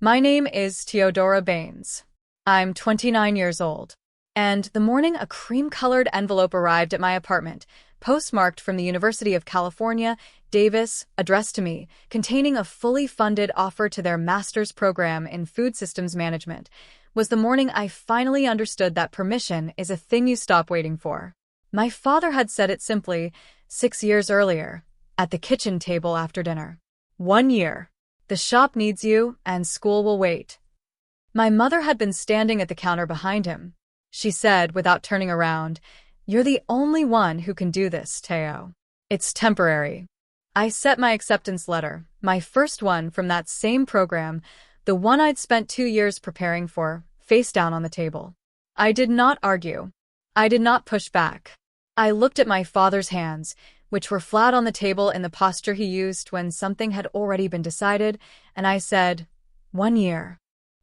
My name is Theodora Baines. I'm 29 years old. And the morning a cream-colored envelope arrived at my apartment, postmarked from the University of California, Davis, addressed to me, containing a fully funded offer to their master's program in food systems management, was the morning I finally understood that permission is a thing you stop waiting for. My father had said it simply 6 years earlier, at the kitchen table after dinner. 1 year. The shop needs you, and school will wait. My mother had been standing at the counter behind him. She said, without turning around, "You're the only one who can do this, Teo. It's temporary." I set my acceptance letter, my first one from that same program, the one I'd spent 2 years preparing for, face down on the table. I did not argue. I did not push back. I looked at my father's hands, which were flat on the table in the posture he used when something had already been decided, and I said, 1 year.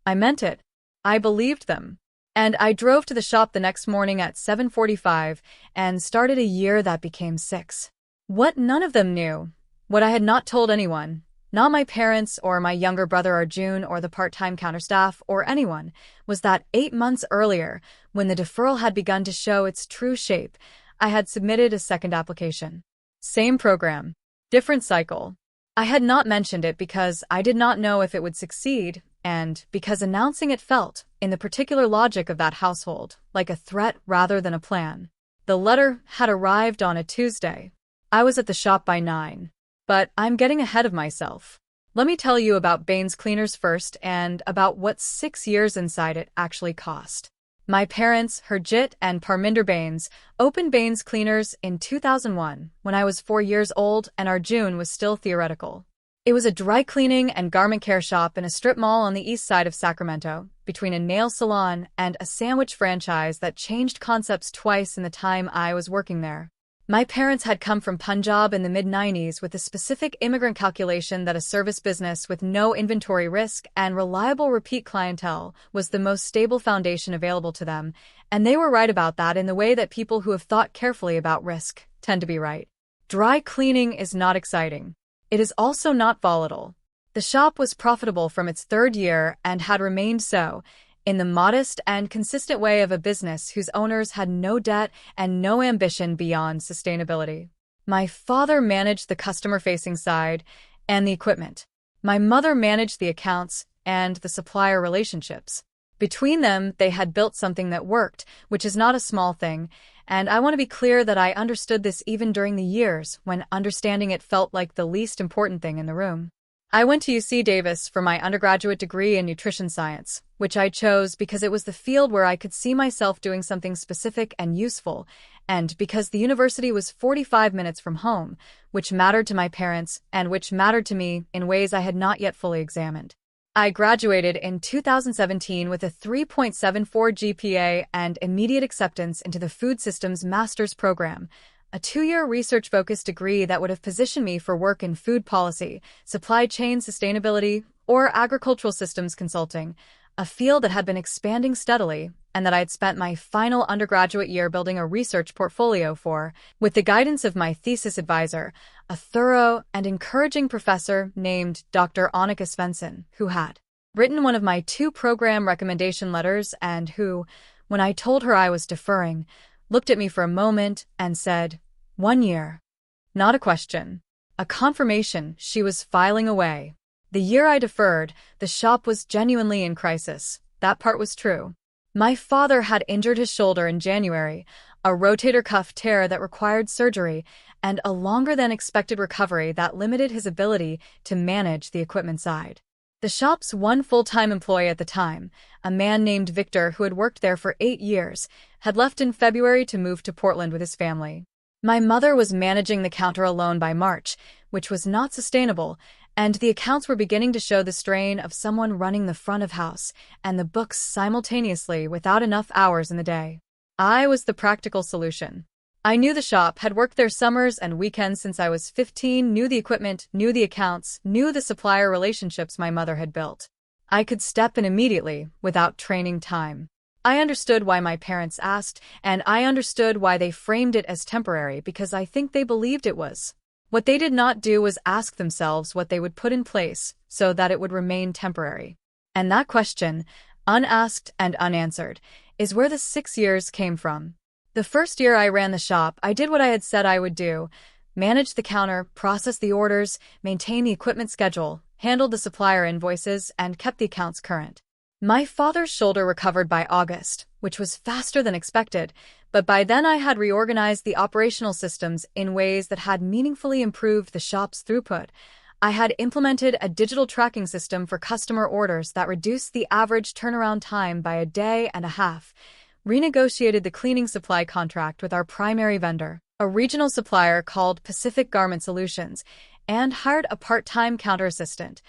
I meant it. I believed them. And I drove to the shop the next morning at 7:45 and started a year that became 6. What none of them knew, what I had not told anyone, not my parents or my younger brother Arjun or the part-time counterstaff or anyone, was that 8 months earlier, when the deferral had begun to show its true shape, I had submitted a second application. Same program, different cycle. I had not mentioned it because I did not know if it would succeed, and because announcing it felt, in the particular logic of that household, like a threat rather than a plan. The letter had arrived on a Tuesday. I was at the shop by 9. But I'm getting ahead of myself. Let me tell you about Baines Cleaners first and about what 6 years inside it actually cost. My parents, Harjit and Parminder Baines, opened Baines Cleaners in 2001 when I was 4 years old and Arjun was still theoretical. It was a dry cleaning and garment care shop in a strip mall on the east side of Sacramento, between a nail salon and a sandwich franchise that changed concepts twice in the time I was working there. My parents had come from Punjab in the mid-90s with the specific immigrant calculation that a service business with no inventory risk and reliable repeat clientele was the most stable foundation available to them, and they were right about that in the way that people who have thought carefully about risk tend to be right. Dry cleaning is not exciting. It is also not volatile. The shop was profitable from its 3rd year and had remained so, in the modest and consistent way of a business whose owners had no debt and no ambition beyond sustainability. My father managed the customer-facing side and the equipment. My mother managed the accounts and the supplier relationships. Between them, they had built something that worked, which is not a small thing, and I want to be clear that I understood this even during the years when understanding it felt like the least important thing in the room. I went to UC Davis for my undergraduate degree in nutrition science, which I chose because it was the field where I could see myself doing something specific and useful, and because the university was 45 minutes from home, which mattered to my parents and which mattered to me in ways I had not yet fully examined. I graduated in 2017 with a 3.74 GPA and immediate acceptance into the Food Systems Master's Program, a 2-year research-focused degree that would have positioned me for work in food policy, supply chain sustainability, or agricultural systems consulting, a field that had been expanding steadily and that I had spent my final undergraduate year building a research portfolio for, with the guidance of my thesis advisor, a thorough and encouraging professor named Dr. Annika Svensson, who had written one of my 2 program recommendation letters and who, when I told her I was deferring, looked at me for a moment and said, 1 year. Not a question. A confirmation she was filing away. The year I deferred, the shop was genuinely in crisis. That part was true. My father had injured his shoulder in January, a rotator cuff tear that required surgery, and a longer-than-expected recovery that limited his ability to manage the equipment side. The shop's one full-time employee at the time, a man named Victor who had worked there for 8 years, had left in February to move to Portland with his family. My mother was managing the counter alone by March, which was not sustainable, and the accounts were beginning to show the strain of someone running the front of house and the books simultaneously without enough hours in the day. I was the practical solution. I knew the shop, had worked there summers and weekends since I was 15, knew the equipment, knew the accounts, knew the supplier relationships my mother had built. I could step in immediately, without training time. I understood why my parents asked, and I understood why they framed it as temporary because I think they believed it was. What they did not do was ask themselves what they would put in place so that it would remain temporary. And that question, unasked and unanswered, is where the 6 years came from. The first year I ran the shop, I did what I had said I would do: manage the counter, process the orders, maintain the equipment schedule, handled the supplier invoices, and kept the accounts current. My father's shoulder recovered by August, which was faster than expected, but by then I had reorganized the operational systems in ways that had meaningfully improved the shop's throughput. I had implemented a digital tracking system for customer orders that reduced the average turnaround time by a day and a half, renegotiated the cleaning supply contract with our primary vendor, a regional supplier called Pacific Garment Solutions, and hired a part-time counter assistant,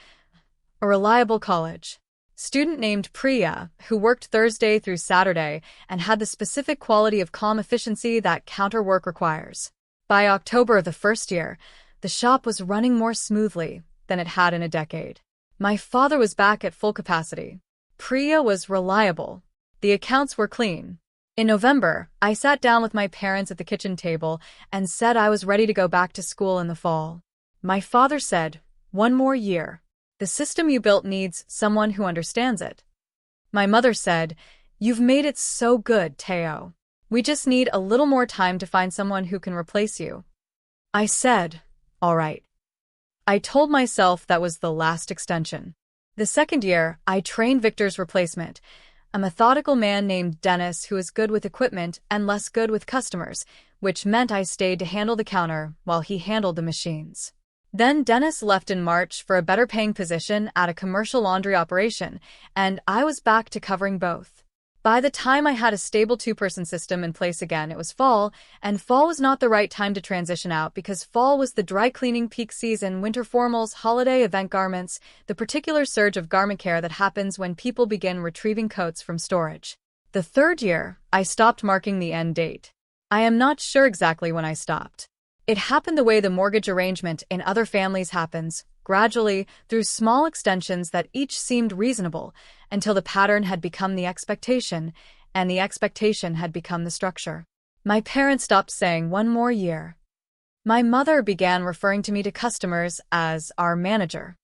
a reliable college student named Priya, who worked Thursday through Saturday and had the specific quality of calm efficiency that counter work requires. By October of the first year, the shop was running more smoothly than it had in a decade. My father was back at full capacity. Priya was reliable. The accounts were clean. In November, I sat down with my parents at the kitchen table and said I was ready to go back to school in the fall. My father said, "One more year. The system you built needs someone who understands it." My mother said, "You've made it so good, Teo. We just need a little more time to find someone who can replace you." I said, "All right." I told myself that was the last extension. The second year, I trained Victor's replacement, a methodical man named Dennis who is good with equipment and less good with customers, which meant I stayed to handle the counter while he handled the machines. Then Dennis left in March for a better-paying position at a commercial laundry operation, and I was back to covering both. By the time I had a stable two-person system in place again, it was fall, and fall was not the right time to transition out because fall was the dry cleaning peak season, winter formals, holiday event garments, the particular surge of garment care that happens when people begin retrieving coats from storage. The third year, I stopped marking the end date. I am not sure exactly when I stopped. It happened the way the mortgage arrangement in other families happens, gradually, through small extensions that each seemed reasonable, until the pattern had become the expectation, and the expectation had become the structure. My parents stopped saying "one more year." My mother began referring to me to customers as our manager.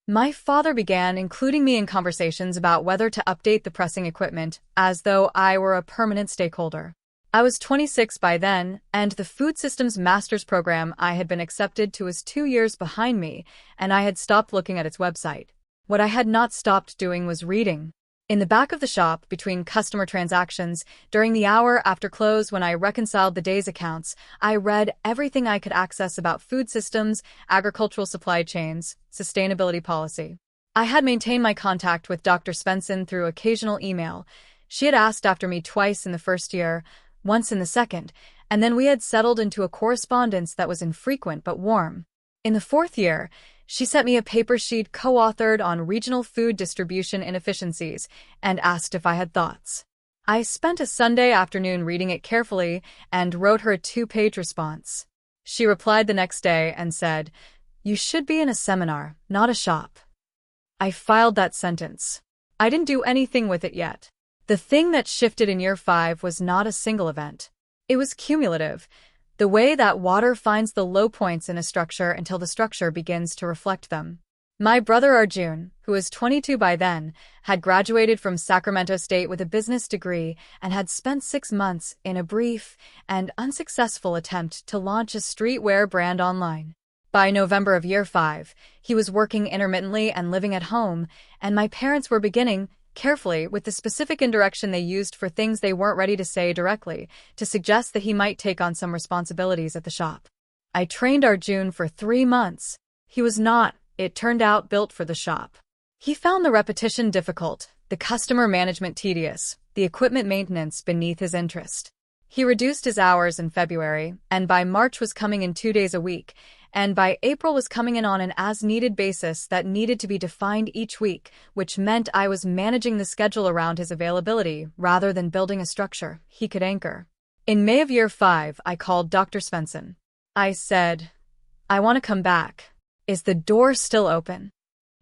My father began including me in conversations about whether to update the pressing equipment, as though I were a permanent stakeholder. I was 26 by then, and the Food Systems Master's program I had been accepted to was 2 years behind me, and I had stopped looking at its website. What I had not stopped doing was reading. In the back of the shop, between customer transactions, during the hour after close when I reconciled the day's accounts, I read everything I could access about food systems, agricultural supply chains, sustainability policy. I had maintained my contact with Dr. Svensson through occasional email. She had asked after me twice in the first year, once in the second, and then we had settled into a correspondence that was infrequent but warm. In the fourth year, she sent me a paper sheet co-authored on regional food distribution inefficiencies and asked if I had thoughts. I spent a Sunday afternoon reading it carefully and wrote her a 2-page response. She replied the next day and said, "You should be in a seminar, not a shop." I filed that sentence. I didn't do anything with it yet. The thing that shifted in year 5 was not a single event. It was cumulative, the way that water finds the low points in a structure until the structure begins to reflect them. My brother Arjun, who was 22 by then, had graduated from Sacramento State with a business degree and had spent 6 months in a brief and unsuccessful attempt to launch a streetwear brand online. By November of year 5, he was working intermittently and living at home, and my parents were beginning, carefully, with the specific indirection they used for things they weren't ready to say directly, to suggest that he might take on some responsibilities at the shop. I trained Arjun for 3 months. He was not, it turned out, built for the shop. He found the repetition difficult, the customer management tedious, the equipment maintenance beneath his interest. He reduced his hours in February, and by March was coming in 2 days a week, and by April was coming in on an as-needed basis that needed to be defined each week, which meant I was managing the schedule around his availability rather than building a structure he could anchor. In May of year 5, I called Dr. Svensson. I said, "I want to come back. Is the door still open?"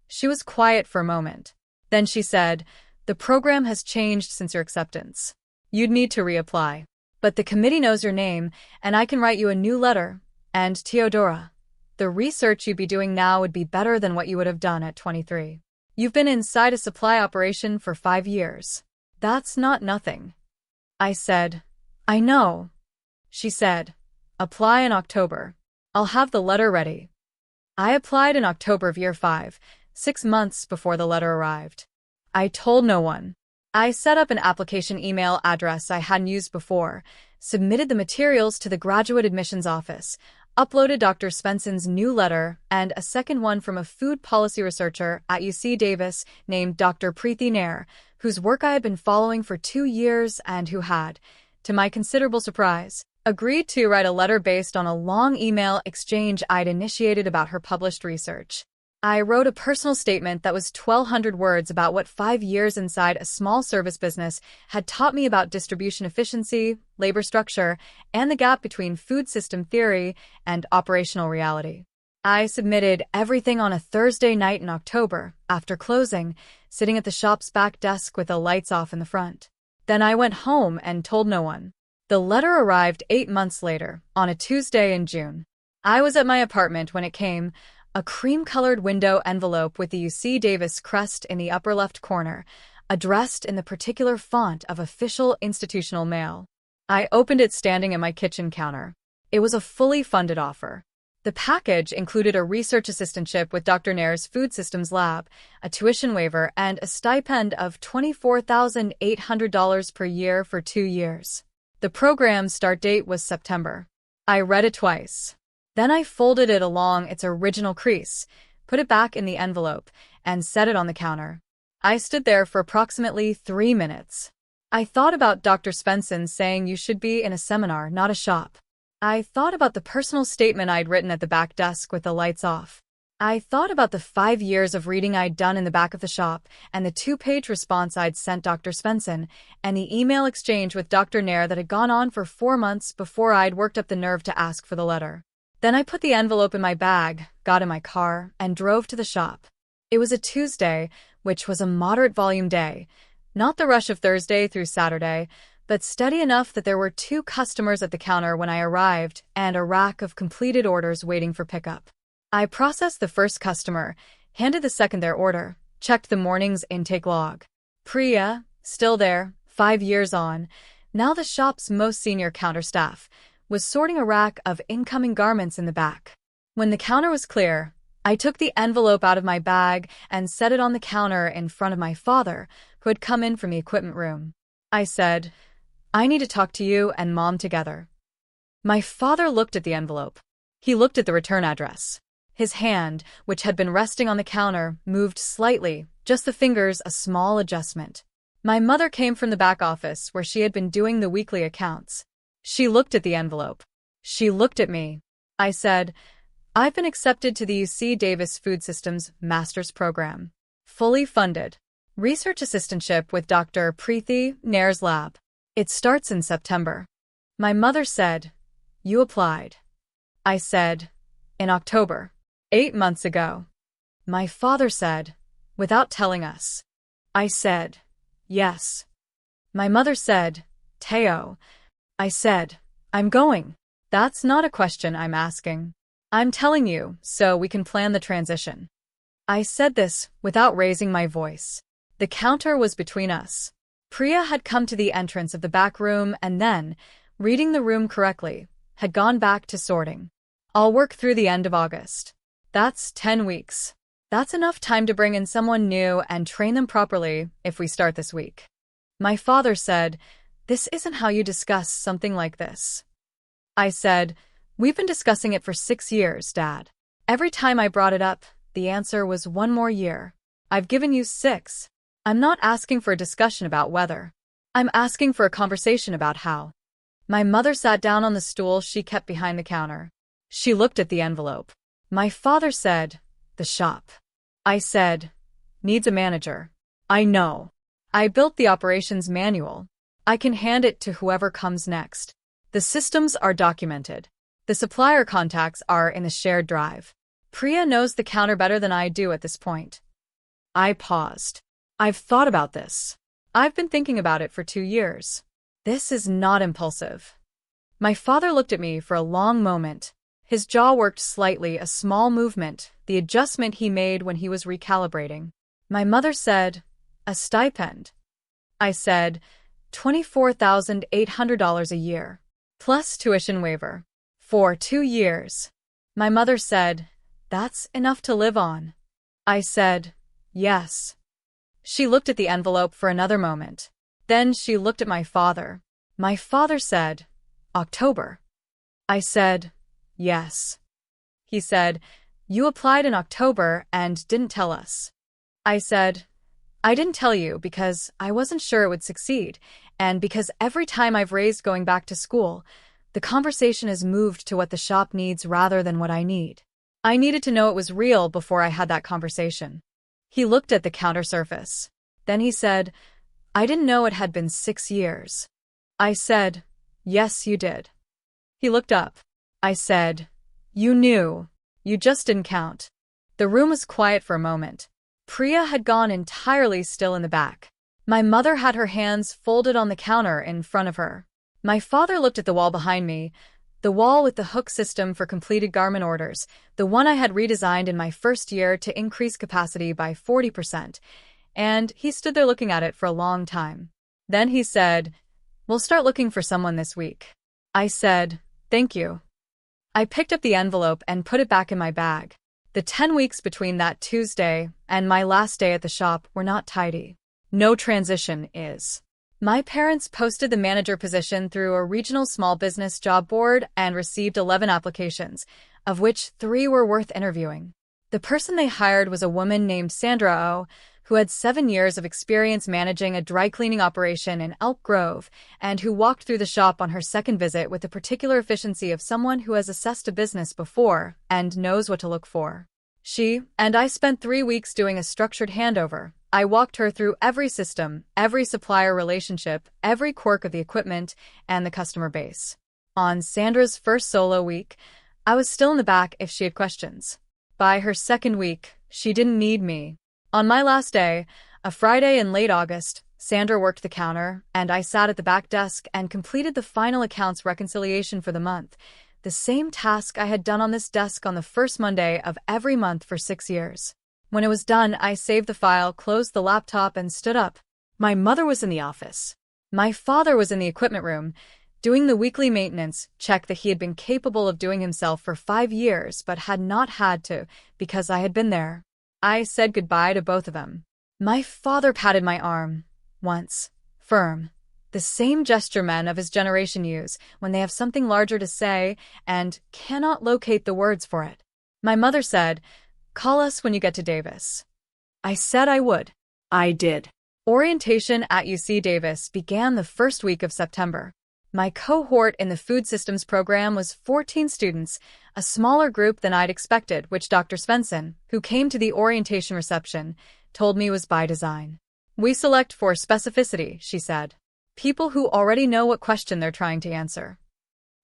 She was quiet for a moment. Then she said, "The program has changed since your acceptance. You'd need to reapply. But the committee knows your name, and I can write you a new letter. And Teodora, the research you'd be doing now would be better than what you would have done at 23. You've been inside a supply operation for 5 years. That's not nothing. I said, I know. She said, apply in October. I'll have the letter ready. I applied in October of year 5, 6 months before the letter arrived. I told no one. I set up an application email address I hadn't used before, submitted the materials to the graduate admissions office, uploaded Dr. Spencen's new letter and a second one from a food policy researcher at UC Davis named Dr. Preeti Nair, whose work I had been following for 2 years and who had, to my considerable surprise, agreed to write a letter based on a long email exchange I'd initiated about her published research. I wrote a personal statement that was 1,200 words about what 5 years inside a small service business had taught me about distribution efficiency, labor structure, and the gap between food system theory and operational reality. I submitted everything on a Thursday night in October, after closing, sitting at the shop's back desk with the lights off in the front. Then I went home and told no one. The letter arrived 8 months later, on a Tuesday in June. I was at my apartment when it came, a cream-colored window envelope with the UC Davis crest in the upper left corner, addressed in the particular font of official institutional mail. I opened it standing at my kitchen counter. It was a fully funded offer. The package included a research assistantship with Dr. Nair's Food Systems Lab, a tuition waiver, and a stipend of $24,800 per year for 2 years. The program's start date was September. I read it twice. Then I folded it along its original crease, put it back in the envelope, and set it on the counter. I stood there for approximately 3 minutes. I thought about Dr. Spenson saying you should be in a seminar, not a shop. I thought about the personal statement I'd written at the back desk with the lights off. I thought about the 5 years of reading I'd done in the back of the shop, and the 2-page response I'd sent Dr. Spenson, and the email exchange with Dr. Nair that had gone on for 4 months before I'd worked up the nerve to ask for the letter. Then I put the envelope in my bag, got in my car, and drove to the shop. It was a Tuesday, which was a moderate volume day, not the rush of Thursday through Saturday, but steady enough that there were 2 customers at the counter when I arrived and a rack of completed orders waiting for pickup. I processed the first customer, handed the second their order, checked the morning's intake log. Priya, still there, 5 years on, now the shop's most senior counter staff, was sorting a rack of incoming garments in the back. When the counter was clear, I took the envelope out of my bag and set it on the counter in front of my father, who had come in from the equipment room. I said, I need to talk to you and Mom together. My father looked at the envelope. He looked at the return address. His hand, which had been resting on the counter, moved slightly, just the fingers a small adjustment. My mother came from the back office where she had been doing the weekly accounts. She looked at the envelope. She looked at me. I said, I've been accepted to the UC Davis Food Systems Master's Program. Fully funded. Research assistantship with Dr. Preeti Nair's lab. It starts in September. My mother said, you applied. I said, in October. 8 months ago. My father said, without telling us. I said, yes. My mother said, Teo. I said, I'm going. That's not a question I'm asking. I'm telling you, so we can plan the transition. I said this without raising my voice. The counter was between us. Priya had come to the entrance of the back room and then, reading the room correctly, had gone back to sorting. I'll work through the end of August. That's 10 weeks. That's enough time to bring in someone new and train them properly if we start this week. My father said, this isn't how you discuss something like this. I said, we've been discussing it for 6 years, Dad. Every time I brought it up, the answer was 1 more year. I've given you 6. I'm not asking for a discussion about whether. I'm asking for a conversation about how. My mother sat down on the stool she kept behind the counter. She looked at the envelope. My father said, the shop. I said, needs a manager. I know. I built the operations manual. I can hand it to whoever comes next. The systems are documented. The supplier contacts are in the shared drive. Priya knows the counter better than I do at this point. I paused. I've thought about this. I've been thinking about it for 2 years. This is not impulsive. My father looked at me for a long moment. His jaw worked slightly, a small movement, the adjustment he made when he was recalibrating. My mother said, "A stipend." I said, $24,800 a year, plus tuition waiver, for 2 years. My mother said, "That's enough to live on." I said, "Yes." She looked at the envelope for another moment. Then she looked at my father. My father said, "October." I said, "Yes." He said, "You applied in October and didn't tell us." I said, "I didn't tell you because I wasn't sure it would succeed, and because every time I've raised going back to school, the conversation has moved to what the shop needs rather than what I need. I needed to know it was real before I had that conversation." He looked at the counter surface. Then he said, "I didn't know it had been 6 years." I said, "Yes, you did." He looked up. I said, "You knew. You just didn't count." The room was quiet for a moment. Priya had gone entirely still in the back. My mother had her hands folded on the counter in front of her. My father looked at the wall behind me, the wall with the hook system for completed garment orders, the one I had redesigned in my first year to increase capacity by 40%, and he stood there looking at it for a long time. Then he said, "We'll start looking for someone this week." I said, "Thank you." I picked up the envelope and put it back in my bag. The 10 weeks between that Tuesday and my last day at the shop were not tidy. No transition is. My parents posted the manager position through a regional small business job board and received 11 applications, of which 3 were worth interviewing. The person they hired was a woman named Sandra O, who had 7 years of experience managing a dry cleaning operation in Elk Grove, and who walked through the shop on her second visit with the particular efficiency of someone who has assessed a business before and knows what to look for. She and I spent 3 weeks doing a structured handover. I walked her through every system, every supplier relationship, every quirk of the equipment, and the customer base. On Sandra's first solo week, I was still in the back if she had questions. By her second week, she didn't need me. On my last day, a Friday in late August, Sandra worked the counter, and I sat at the back desk and completed the final accounts reconciliation for the month, the same task I had done on this desk on the first Monday of every month for 6 years. When it was done, I saved the file, closed the laptop, and stood up. My mother was in the office. My father was in the equipment room, doing the weekly maintenance check that he had been capable of doing himself for 5 years but had not had to because I had been there. I said goodbye to both of them. My father patted my arm, once, firm, the same gesture men of his generation use when they have something larger to say and cannot locate the words for it. My mother said, "Call us when you get to Davis." I said I would. I did. Orientation at UC Davis began the first week of September. My cohort in the food systems program was 14 students, a smaller group than I'd expected, which Dr. Svensson, who came to the orientation reception, told me was by design. "We select for specificity," she said. "People who already know what question they're trying to answer."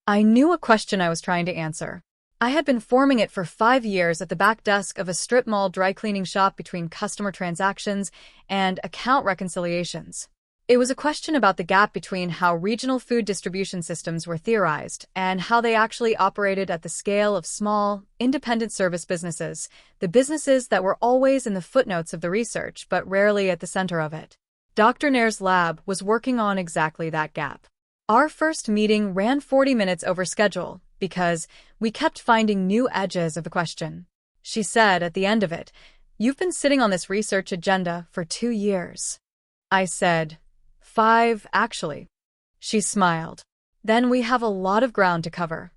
I knew what question I was trying to answer. I had been forming it for 5 years at the back desk of a strip mall dry cleaning shop between customer transactions and account reconciliations. It was a question about the gap between how regional food distribution systems were theorized and how they actually operated at the scale of small, independent service businesses, the businesses that were always in the footnotes of the research but rarely at the center of it. Dr. Nair's lab was working on exactly that gap. Our first meeting ran 40 minutes over schedule because we kept finding new edges of the question. She said at the end of it, "You've been sitting on this research agenda for 2 years. I said, 5, actually. She smiled. "Then we have a lot of ground to cover."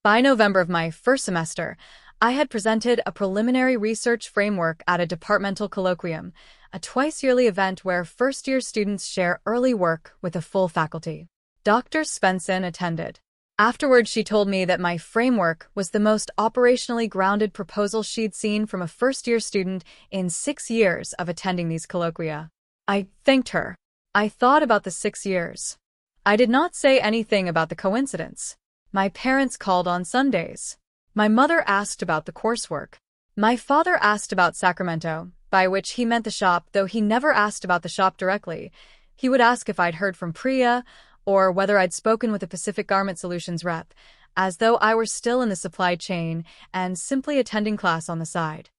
By November of my first semester, I had presented a preliminary research framework at a departmental colloquium, a twice-yearly event where first-year students share early work with the full faculty. Dr. Svensson attended. Afterwards, she told me that my framework was the most operationally grounded proposal she'd seen from a first-year student in 6 years of attending these colloquia. I thanked her. I thought about the 6 years. I did not say anything about the coincidence. My parents called on Sundays. My mother asked about the coursework. My father asked about Sacramento, by which he meant the shop, though he never asked about the shop directly. He would ask if I'd heard from Priya, or whether I'd spoken with a Pacific Garment Solutions rep, as though I were still in the supply chain and simply attending class on the side.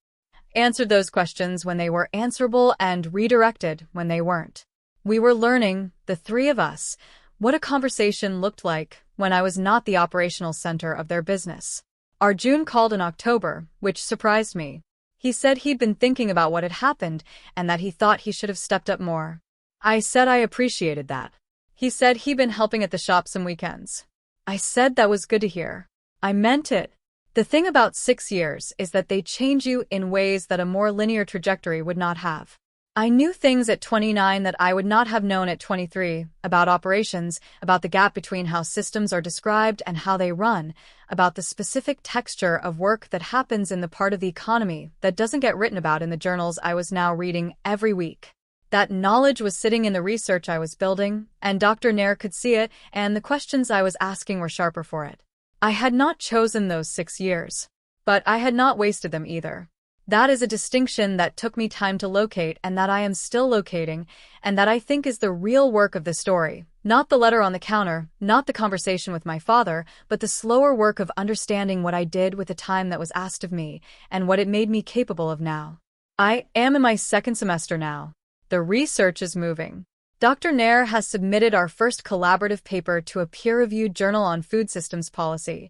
answered those questions when they were answerable and redirected when they weren't. We were learning, the three of us, what a conversation looked like when I was not the operational center of their business. Arjun called in October, which surprised me. He said he'd been thinking about what had happened and that he thought he should have stepped up more. I said I appreciated that. He said he'd been helping at the shop some weekends. I said that was good to hear. I meant it. The thing about 6 years is that they change you in ways that a more linear trajectory would not have. I knew things at 29 that I would not have known at 23, about operations, about the gap between how systems are described and how they run, about the specific texture of work that happens in the part of the economy that doesn't get written about in the journals I was now reading every week. That knowledge was sitting in the research I was building, and Dr. Nair could see it, and the questions I was asking were sharper for it. I had not chosen those 6 years, but I had not wasted them either. That is a distinction that took me time to locate and that I am still locating, and that I think is the real work of the story. Not the letter on the counter, not the conversation with my father, but the slower work of understanding what I did with the time that was asked of me, and what it made me capable of now. I am in my second semester now. The research is moving. Dr. Nair has submitted our first collaborative paper to a peer-reviewed journal on food systems policy.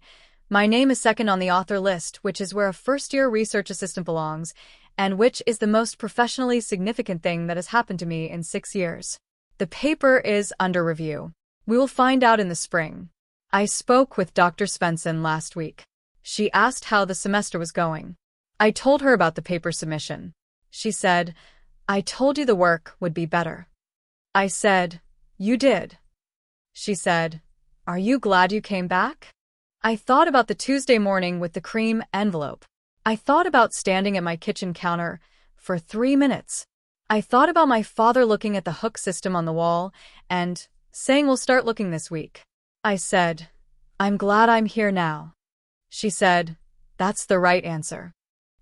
My name is second on the author list, which is where a first-year research assistant belongs, and which is the most professionally significant thing that has happened to me in 6 years. The paper is under review. We will find out in the spring. I spoke with Dr. Svensson last week. She asked how the semester was going. I told her about the paper submission. She said, "I told you the work would be better." I said, "You did." She said, "Are you glad you came back?" I thought about the Tuesday morning with the cream envelope. I thought about standing at my kitchen counter for 3 minutes. I thought about my father looking at the hook system on the wall and saying we'll start looking this week. I said, "I'm glad I'm here now." She said, "That's the right answer."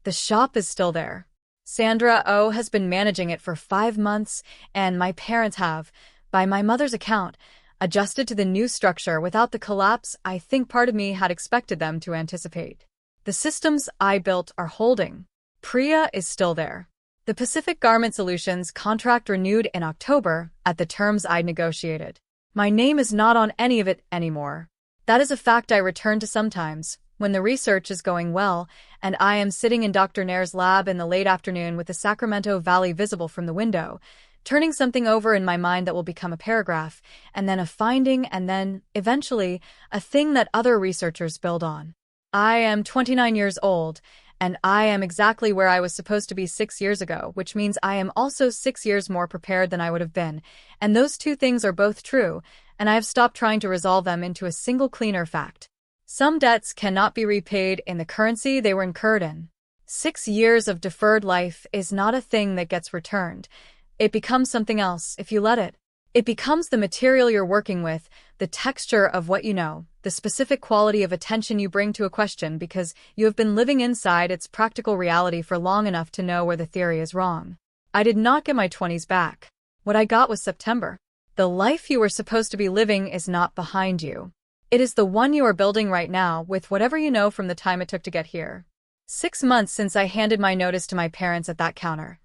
The shop is still there. Sandra O has been managing it for 5 months, and my parents have, by my mother's account, adjusted to the new structure without the collapse I think part of me had expected them to anticipate. The systems I built are holding. Priya is still there. The Pacific Garment Solutions contract renewed in October at the terms I'd negotiated. My name is not on any of it anymore. That is a fact I return to sometimes, when the research is going well, and I am sitting in Dr. Nair's lab in the late afternoon with the Sacramento Valley visible from the window, turning something over in my mind that will become a paragraph, and then a finding, and then, eventually, a thing that other researchers build on. I am 29 years old, and I am exactly where I was supposed to be 6 years ago, which means I am also 6 years more prepared than I would have been, and those two things are both true, and I have stopped trying to resolve them into a single cleaner fact. Some debts cannot be repaid in the currency they were incurred in. 6 years of deferred life is not a thing that gets returned. It becomes something else if you let it. It becomes the material you're working with, the texture of what you know, the specific quality of attention you bring to a question because you have been living inside its practical reality for long enough to know where the theory is wrong. I did not get my 20s back. What I got was September. The life you were supposed to be living is not behind you. It is the one you are building right now with whatever you know from the time it took to get here. 6 months since I handed my notice to my parents at that counter.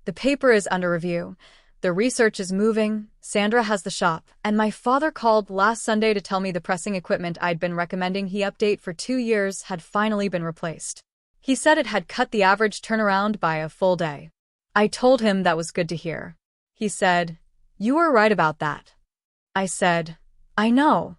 The paper is under review. The research is moving. Sandra has the shop, and my father called last Sunday to tell me the pressing equipment I'd been recommending he update for 2 years had finally been replaced. He said it had cut the average turnaround by a full day. I told him that was good to hear. He said, "You were right about that." I said, "I know."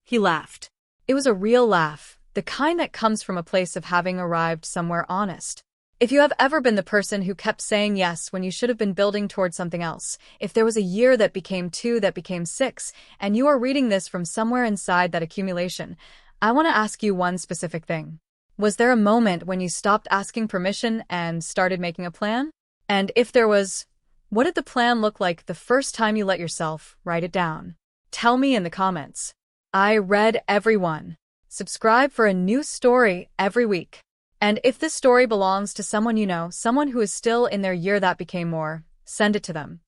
He laughed. It was a real laugh, the kind that comes from a place of having arrived somewhere honest. If you have ever been the person who kept saying yes when you should have been building towards something else, if there was a year that became 2 that became 6, and you are reading this from somewhere inside that accumulation, I want to ask you one specific thing. Was there a moment when you stopped asking permission and started making a plan? And if there was, what did the plan look like the first time you let yourself write it down? Tell me in the comments. I read every one. Subscribe for a new story every week. And if this story belongs to someone you know, someone who is still in their year that became more, send it to them.